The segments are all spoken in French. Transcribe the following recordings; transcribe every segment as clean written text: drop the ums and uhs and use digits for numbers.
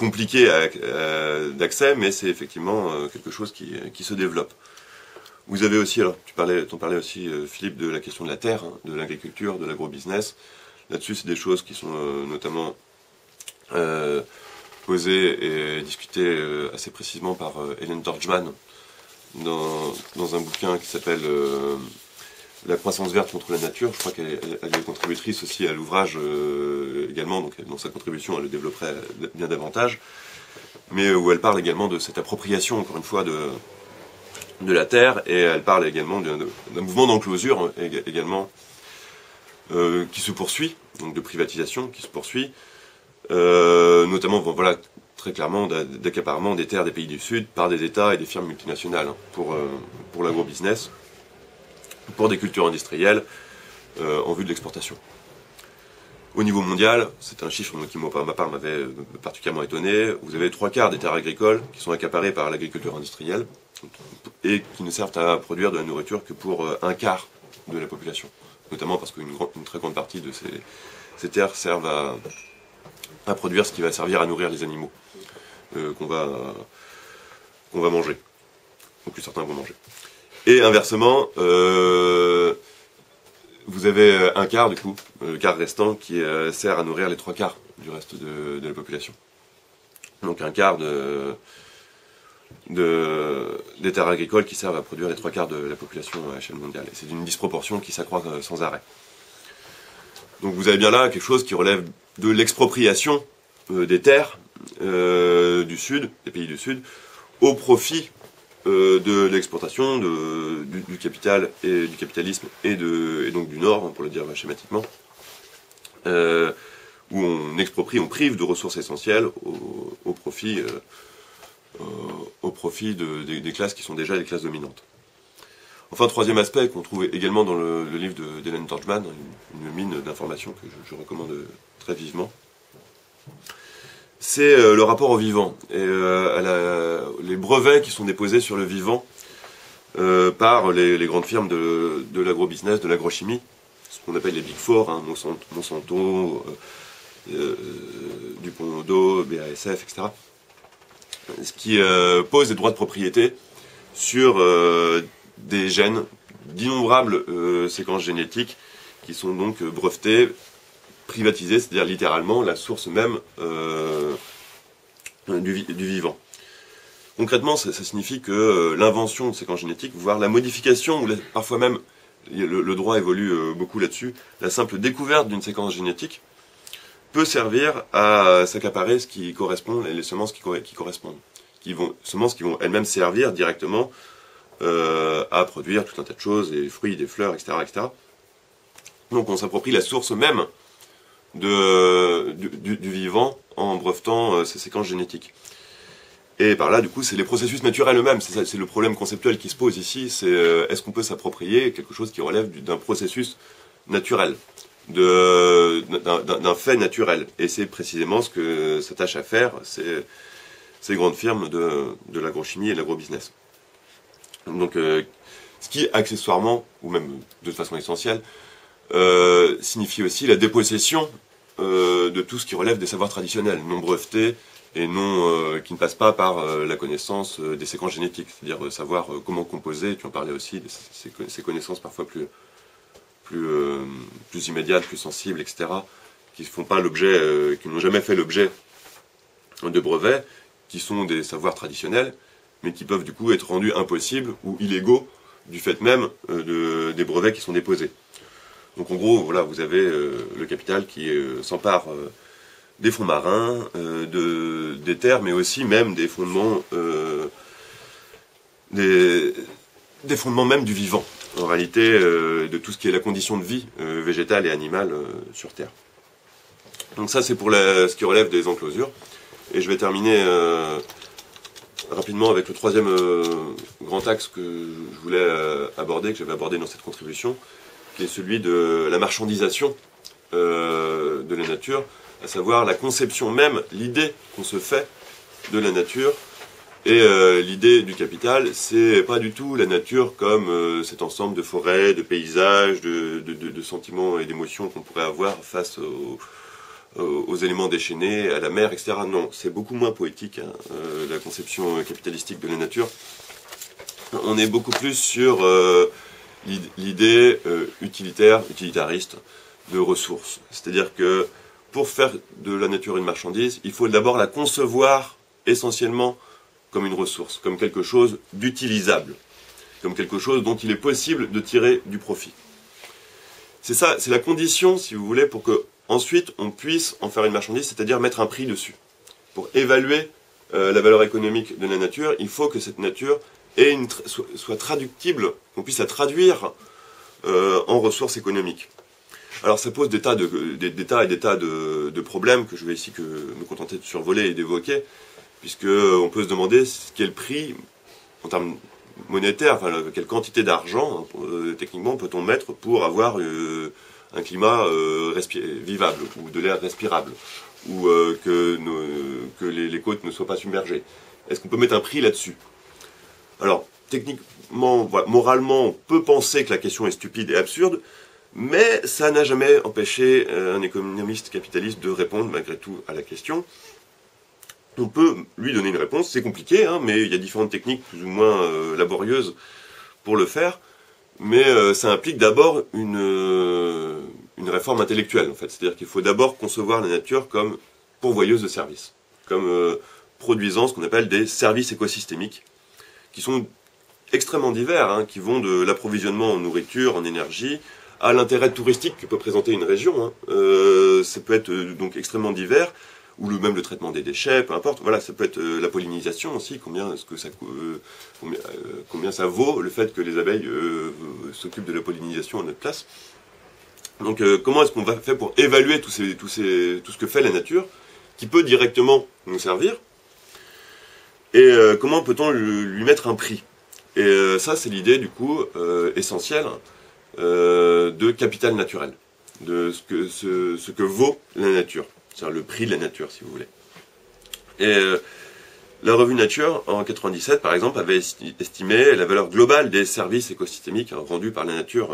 compliqué d'accès, mais c'est effectivement quelque chose qui se développe. Vous avez aussi, alors t'en parlais aussi Philippe, de la question de la terre, hein, de l'agriculture, de l'agro-business. Là-dessus, c'est des choses qui sont notamment posées et discutées assez précisément par Hélène Dorjman dans un bouquin qui s'appelle La croissance verte contre la nature. Je crois qu'elle est contributrice aussi à l'ouvrage également, donc dans sa contribution, elle le développerait bien davantage, mais où elle parle également de cette appropriation, encore une fois, de la terre, et elle parle également d'un mouvement d'enclosure également qui se poursuit, donc de privatisation qui se poursuit, notamment, bon, voilà, très clairement d'accaparement des terres des pays du Sud par des États et des firmes multinationales hein, pour l'agro-business, pour des cultures industrielles en vue de l'exportation. Au niveau mondial, c'est un chiffre qui, pour ma part, m'avait particulièrement étonné. Vous avez 3/4 des terres agricoles qui sont accaparées par l'agriculture industrielle et qui ne servent à produire de la nourriture que pour 1/4 de la population. Notamment parce qu'une très grande partie de ces terres servent à produire ce qui va servir à nourrir les animaux qu'on va manger, ou que certains vont manger. Et inversement, vous avez 1/4 du coup, le quart restant qui sert à nourrir les 3/4 du reste de la population. Donc 1/4 des terres agricoles qui servent à produire les 3/4 de la population à l'échelle mondiale. Et c'est d'une disproportion qui s'accroît sans arrêt. Donc vous avez bien là quelque chose qui relève de l'expropriation des terres du Sud, des pays du Sud, au profit de l'exploitation du capital et du capitalisme et donc du Nord, pour le dire schématiquement, où on exproprie, on prive de ressources essentielles au profit des classes qui sont déjà des classes dominantes. Enfin, troisième aspect qu'on trouve également dans le livre d'Hélène Dorjman, une mine d'informations que je recommande très vivement, c'est le rapport au vivant et les brevets qui sont déposés sur le vivant par les grandes firmes de l'agro-business, de l'agrochimie, ce qu'on appelle les Big Four, hein, Monsanto, Dupont-Odo, BASF, etc. Ce qui pose des droits de propriété sur des gènes, d'innombrables séquences génétiques qui sont donc brevetées, privatisées, c'est-à-dire littéralement la source même du vivant. Concrètement, ça signifie que l'invention de séquences génétiques, voire la modification, ou parfois même, le droit évolue beaucoup là-dessus, la simple découverte d'une séquence génétique peut servir à s'accaparer ce qui correspond, les semences qui correspondent. Semences qui vont elles-mêmes servir directement à produire tout un tas de choses, des fruits, des fleurs, etc. etc. Donc on s'approprie la source même du vivant en brevetant ces séquences génétiques. Et par là, du coup, c'est les processus naturels eux-mêmes. C'est le problème conceptuel qui se pose ici, c'est est-ce qu'on peut s'approprier quelque chose qui relève d'un processus naturel, d'un fait naturel. Et c'est précisément ce que s'attachent à faire ces grandes firmes de l'agrochimie et de l'agrobusiness. Donc, ce qui, accessoirement, ou même de façon essentielle, signifie aussi la dépossession de tout ce qui relève des savoirs traditionnels, non brevetés, et non qui ne passent pas par la connaissance des séquences génétiques, c'est-à-dire savoir comment composer. Tu en parlais aussi, ces connaissances parfois plus immédiates, plus sensibles, etc., qui font pas l'objet, qui n'ont jamais fait l'objet de brevets, qui sont des savoirs traditionnels, mais qui peuvent du coup être rendus impossibles ou illégaux du fait même des brevets qui sont déposés. Donc en gros, voilà, vous avez le capital qui s'empare des fonds marins, des terres, mais aussi même des fondements, des fondements même du vivant, en réalité, de tout ce qui est la condition de vie végétale et animale sur Terre. Donc ça, c'est pour ce qui relève des enclosures. Et je vais terminer rapidement avec le troisième grand axe que je voulais aborder, que j'avais abordé dans cette contribution, qui est celui de la marchandisation de la nature, à savoir la conception même, l'idée qu'on se fait de la nature. Et l'idée du capital, c'est pas du tout la nature comme cet ensemble de forêts, de paysages, de sentiments et d'émotions qu'on pourrait avoir face aux éléments déchaînés, à la mer, etc. Non, c'est beaucoup moins poétique, hein, la conception capitalistique de la nature. On est beaucoup plus sur l'idée utilitariste de ressources. C'est-à-dire que pour faire de la nature une marchandise, il faut d'abord la concevoir essentiellement comme une ressource, comme quelque chose d'utilisable, comme quelque chose dont il est possible de tirer du profit. C'est ça, c'est la condition, si vous voulez, pour que ensuite on puisse en faire une marchandise, c'est-à-dire mettre un prix dessus. Pour évaluer la valeur économique de la nature, il faut que cette nature soit traductible, qu'on puisse la traduire en ressources économiques. Alors ça pose des tas et des tas de problèmes que je vais ici me contenter de survoler et d'évoquer, puisqu'on peut se demander quel prix, en termes monétaires, enfin, quelle quantité d'argent, techniquement, peut-on mettre pour avoir un climat vivable, ou de l'air respirable, ou que les côtes ne soient pas submergées. Est-ce qu'on peut mettre un prix là-dessus? Alors, techniquement, voilà, moralement, on peut penser que la question est stupide et absurde, mais ça n'a jamais empêché un économiste capitaliste de répondre malgré tout à la question. On peut lui donner une réponse, c'est compliqué, hein, mais il y a différentes techniques plus ou moins laborieuses pour le faire, mais ça implique d'abord une réforme intellectuelle, en fait. C'est-à-dire qu'il faut d'abord concevoir la nature comme pourvoyeuse de services, comme produisant ce qu'on appelle des services écosystémiques, qui sont extrêmement divers, hein, qui vont de l'approvisionnement en nourriture, en énergie, à l'intérêt touristique que peut présenter une région. Hein. Ça peut être donc extrêmement divers, ou même le traitement des déchets, peu importe. Voilà, ça peut être la pollinisation aussi, combien ça vaut le fait que les abeilles s'occupent de la pollinisation à notre place. Donc comment est-ce qu'on va faire pour évaluer tout ce que fait la nature, qui peut directement nous servir, et comment peut-on lui mettre un prix? Et ça, c'est l'idée, du coup, essentielle de capital naturel, de ce que vaut la nature, c'est-à-dire le prix de la nature, si vous voulez. Et la revue Nature, en 97, par exemple, avait estimé la valeur globale des services écosystémiques rendus par la nature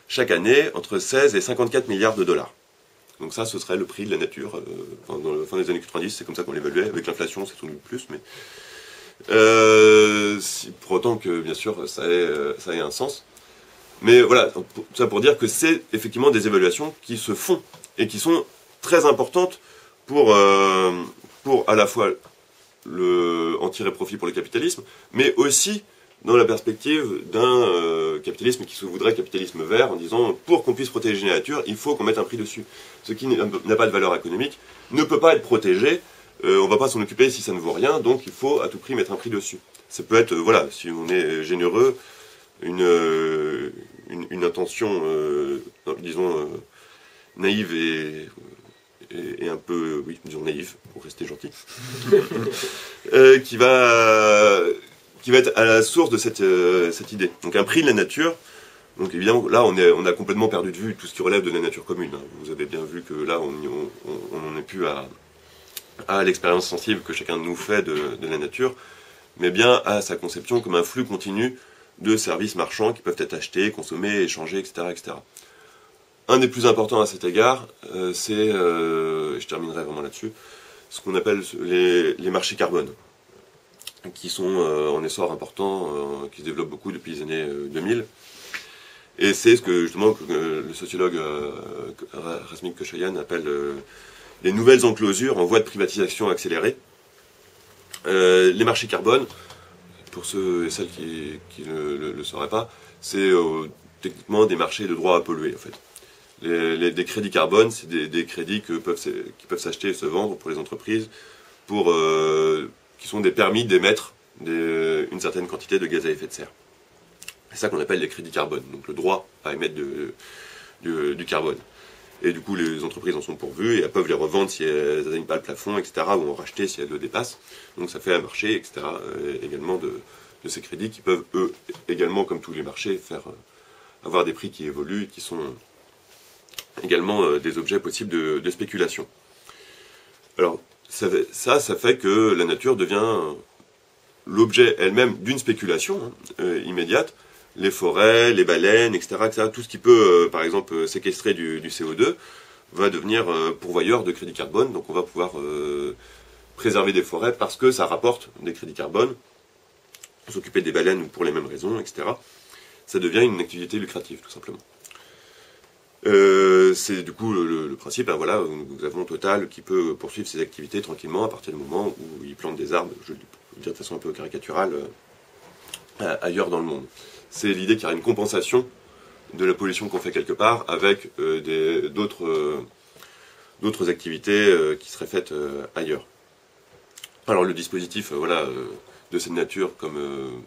chaque année entre 16 et 54 milliards de dollars. Donc ça, ce serait le prix de la nature. Dans la fin des années 90, c'est comme ça qu'on l'évaluait. Avec l'inflation, c'est sans doute plus, mais pour autant que, bien sûr, ça ait un sens. Mais voilà, ça pour dire que c'est effectivement des évaluations qui se font et qui sont très importantes pour à la fois en tirer profit pour le capitalisme, mais aussi dans la perspective d'un capitalisme qui se voudrait capitalisme vert, en disant pour qu'on puisse protéger la nature, il faut qu'on mette un prix dessus. Ce qui n'a pas de valeur économique ne peut pas être protégé, on ne va pas s'en occuper si ça ne vaut rien, donc il faut à tout prix mettre un prix dessus. Ça peut être, voilà, si on est généreux, une intention, disons, naïve et un peu, oui, disons naïve, pour rester gentil, qui va être à la source de cette idée. Donc un prix de la nature, donc évidemment, là on a complètement perdu de vue tout ce qui relève de la nature commune. Hein. Vous avez bien vu que là on n'en est plus à l'expérience sensible que chacun de nous fait de la nature, mais bien à sa conception comme un flux continu de services marchands qui peuvent être achetés, consommés, échangés, etc. etc. Un des plus importants à cet égard, c'est, et je terminerai vraiment là-dessus, ce qu'on appelle les marchés carbone, qui sont en essor important, qui se développent beaucoup depuis les années 2000. Et c'est ce que justement le sociologue Razmik Kochayan appelle les nouvelles enclosures en voie de privatisation accélérée. Les marchés carbone, pour ceux et celles qui ne le sauraient pas, c'est techniquement des marchés de droits à polluer en fait. Des crédits carbone, c'est des crédits qui peuvent s'acheter et se vendre pour les entreprises, qui sont des permis d'émettre une certaine quantité de gaz à effet de serre. C'est ça qu'on appelle les crédits carbone, donc le droit à émettre du carbone. Et du coup, les entreprises en sont pourvues et elles peuvent les revendre si elles n'atteignent pas le plafond, etc., ou en racheter si elles le dépassent. Donc ça fait un marché, etc., également de ces crédits qui peuvent, eux, également, comme tous les marchés, avoir des prix qui évoluent et qui sont également des objets possibles de spéculation. Alors, ça fait que la nature devient l'objet elle-même d'une spéculation immédiate. Les forêts, les baleines, etc., tout ce qui peut, par exemple, séquestrer du CO2, va devenir pourvoyeur de crédits carbone, donc on va pouvoir préserver des forêts parce que ça rapporte des crédits carbone, s'occuper des baleines pour les mêmes raisons, etc. Ça devient une activité lucrative, tout simplement. C'est du coup le principe, voilà, nous avons Total qui peut poursuivre ses activités tranquillement à partir du moment où il plante des arbres, je le dire de façon un peu caricaturale, ailleurs dans le monde. C'est l'idée qu'il y a une compensation de la pollution qu'on fait quelque part avec d'autres activités qui seraient faites ailleurs. Alors le dispositif voilà, de cette nature comme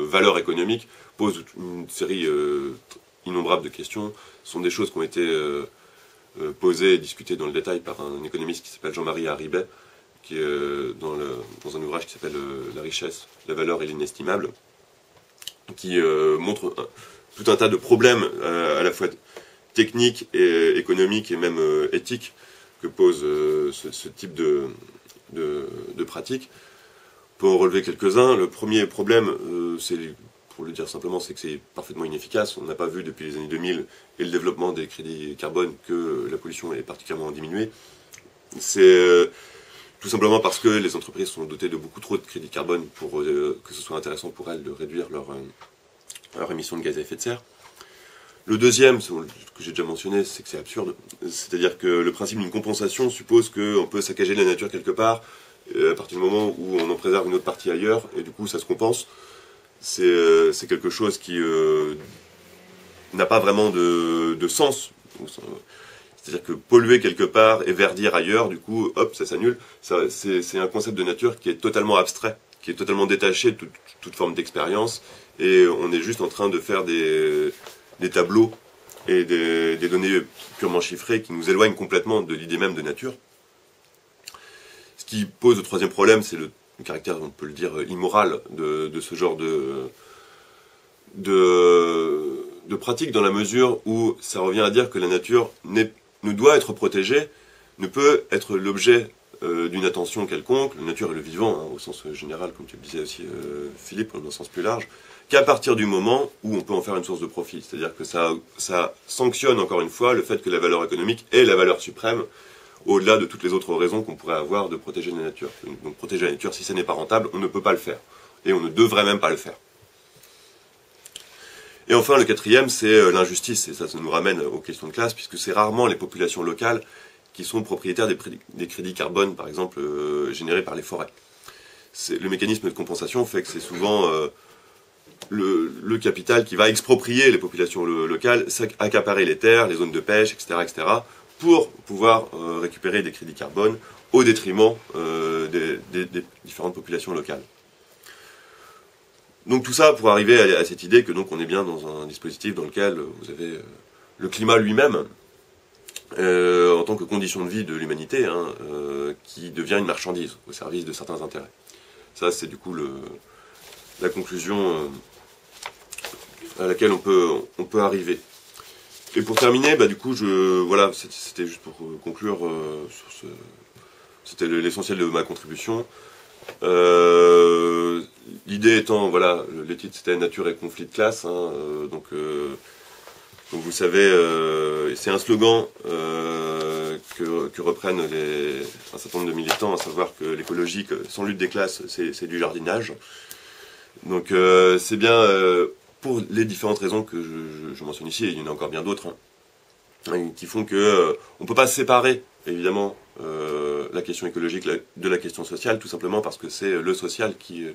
valeur économique pose une série innombrable de questions. Ce sont des choses qui ont été posées et discutées dans le détail par un économiste qui s'appelle Jean-Marie Haribet, qui est dans un ouvrage qui s'appelle La richesse, la valeur et l'inestimable, qui montre tout un tas de problèmes à la fois techniques et économiques et même éthiques que pose ce type de pratique. Pour en relever quelques-uns, le premier problème, c'est, pour le dire simplement, c'est que c'est parfaitement inefficace. On n'a pas vu depuis les années 2000 et le développement des crédits carbone que la pollution est particulièrement diminuée. C'est tout simplement parce que les entreprises sont dotées de beaucoup trop de crédits carbone pour que ce soit intéressant pour elles de réduire leur émission de gaz à effet de serre. Le deuxième, que j'ai déjà mentionné, c'est que c'est absurde. C'est-à-dire que le principe d'une compensation suppose qu'on peut saccager la nature quelque part à partir du moment où on en préserve une autre partie ailleurs, et du coup ça se compense. C'est quelque chose qui n'a pas vraiment de sens. C'est-à-dire que polluer quelque part et verdir ailleurs, du coup, hop, ça s'annule. C'est un concept de nature qui est totalement abstrait, qui est totalement détaché de toute forme d'expérience, et on est juste en train de faire des tableaux et des données purement chiffrées qui nous éloignent complètement de l'idée même de nature. Ce qui pose le troisième problème, c'est le caractère, on peut le dire, immoral de ce genre de pratique, dans la mesure où ça revient à dire que la nature ne doit être protégée, ne peut être l'objet d'une attention quelconque, la nature est le vivant, hein, au sens général, comme tu le disais aussi Philippe, dans un sens plus large, qu'à partir du moment où on peut en faire une source de profit. C'est-à-dire que ça sanctionne encore une fois le fait que la valeur économique est la valeur suprême, au-delà de toutes les autres raisons qu'on pourrait avoir de protéger la nature. Donc protéger la nature, si ça n'est pas rentable, on ne peut pas le faire. Et on ne devrait même pas le faire. Et enfin, le quatrième, c'est l'injustice, et ça nous ramène aux questions de classe, puisque c'est rarement les populations locales qui sont propriétaires des crédits carbone, par exemple, générés par les forêts. Le mécanisme de compensation fait que c'est souvent le capital qui va exproprier les populations locales, accaparer les terres, les zones de pêche, etc., etc., pour pouvoir récupérer des crédits carbone au détriment des différentes populations locales. Donc tout ça pour arriver à cette idée que donc on est bien dans un dispositif dans lequel vous avez le climat lui-même en tant que condition de vie de l'humanité, hein, qui devient une marchandise au service de certains intérêts. Ça c'est du coup la conclusion à laquelle on peut arriver. Et pour terminer, bah, du coup, voilà, c'était juste pour conclure sur c'était l'essentiel de ma contribution. L'idée étant, voilà, le titre c'était Nature et conflit de classe, hein, donc vous savez, c'est un slogan que reprennent un certain nombre de militants, à savoir que l'écologie, sans lutte des classes, c'est du jardinage. Donc c'est bien, pour les différentes raisons que je mentionne ici, et il y en a encore bien d'autres, hein, qui font que on ne peut pas séparer, évidemment, la question écologique de la question sociale, tout simplement parce que c'est le social qui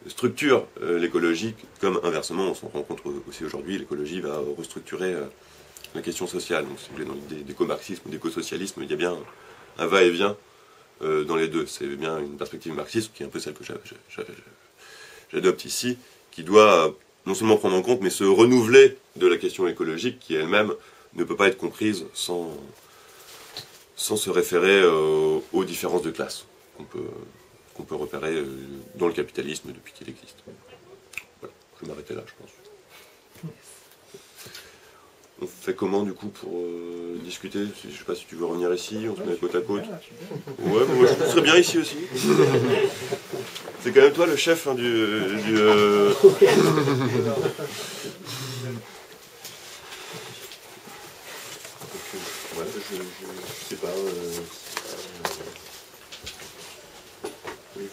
structure l'écologie, comme inversement, on s'en rend compte aussi aujourd'hui, l'écologie va restructurer la question sociale. Donc si vous voulez, dans l'idée d'éco-marxisme ou d'éco-socialisme, il y a bien un va-et-vient dans les deux. C'est bien une perspective marxiste, qui est un peu celle que j'adopte ici, qui doit non seulement prendre en compte, mais se renouveler de la question écologique, qui elle-même ne peut pas être comprise sans se référer aux différences de classe qu'on peut repérer dans le capitalisme depuis qu'il existe. Voilà, je vais m'arrêter là, je pense. On fait comment, du coup, pour discuter? Je ne sais pas si tu veux revenir ici, on se met côte à côte. Ouais, moi je serais bien ici aussi. C'est quand même toi le chef, hein,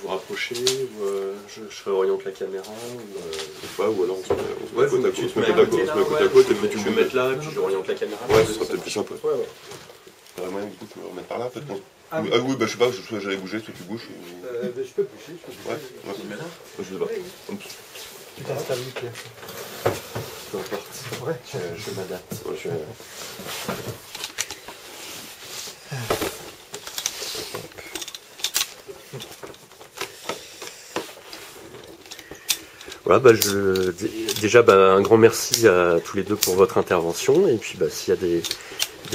vous rapprocher, ou je réoriente la caméra, ou alors on se met ouais, côte à tu côte, te mets côte à côte, et puis tu me mettre là, et puis je réoriente la caméra. Ouais, ce sera peut-être plus simple. Ouais, ouais. T'aurais moyen du coup de me remettre par là, peut-être? Ah oui. Oui, bah je sais pas, soit j'allais bouger, soit tu bouges. Je peux bouger, Ouais, Tu me mets là. je sais pas. Tu t'installes où, Pierre? Peu importe. Ouais. Je m'adapte. Ouais, Voilà, déjà un grand merci à tous les deux pour votre intervention. Et puis s'il y a des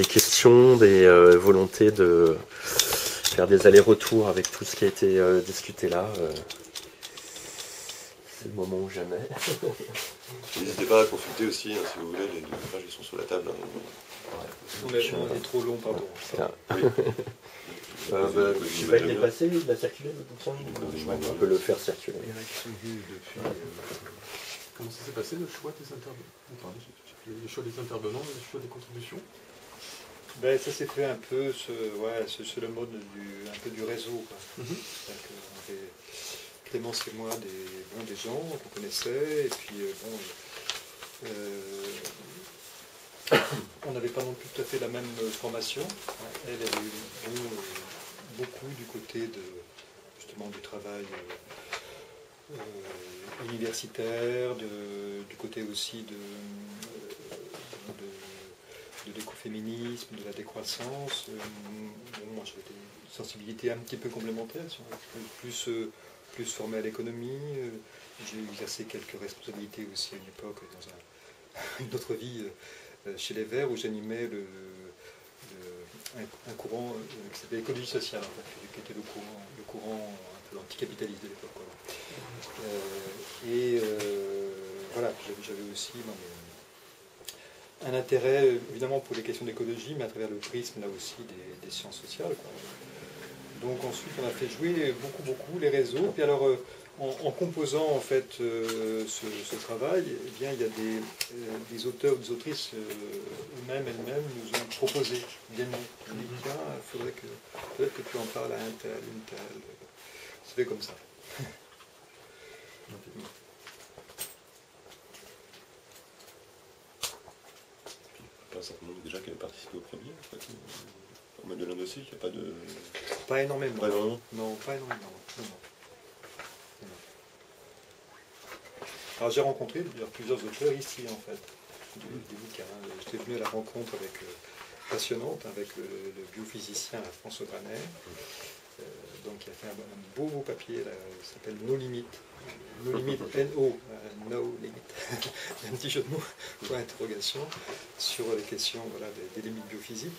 questions, des volontés de faire des allers-retours avec tout ce qui a été discuté là, c'est le moment ou jamais. N'hésitez pas à consulter aussi, si vous voulez, les deux pages qui sont sur la table. On est trop long, pardon. Oui. Je sais pas, il est passé, il a circulé le bouquin. On peut le faire circuler. Comment ça s'est passé le choix des intervenants? Le choix des intervenants, le choix des contributions? Ben, ça s'est fait un peu sur le mode un peu du réseau. Clémence et moi, des gens qu'on connaissait, et puis on n'avait pas non plus tout à fait la même formation. Elle avait eu beaucoup du côté justement du travail universitaire, du côté aussi de l'écoféminisme, de la décroissance. Moi j'avais des sensibilités un petit peu complémentaires, plus formé à l'économie. J'ai exercé quelques responsabilités aussi à une époque dans une autre vie chez les Verts, où j'animais un courant qui s'appelait l'écologie sociale, en fait, qui était le courant un peu anticapitaliste de l'époque. Voilà, j'avais aussi un intérêt évidemment pour les questions d'écologie, mais à travers le prisme là aussi des sciences sociales. Donc ensuite on a fait jouer beaucoup les réseaux. Puis alors en composant en fait ce travail, eh bien, il y a des auteurs, des autrices elles-mêmes nous ont proposé des noms. On dit tiens, il faudrait peut-être que tu en parles à un tel, une telle. C'est fait comme ça. Pas un certain nombre déjà qui avaient participé au premier, en fait. En mode de l'un dossier, il n'y a pas de... Pas énormément. Pas énormément. Non, pas énormément. Non. Alors j'ai rencontré plusieurs auteurs ici en fait, des bouquins. J'étais venu à la rencontre passionnante avec le biophysicien François Granet, donc il a fait un beau papier là, qui s'appelle Nos limites. Nos limites, N-O, No Limit. Il y a un petit jeu de mots, point d'interrogation, sur les questions des limites biophysiques.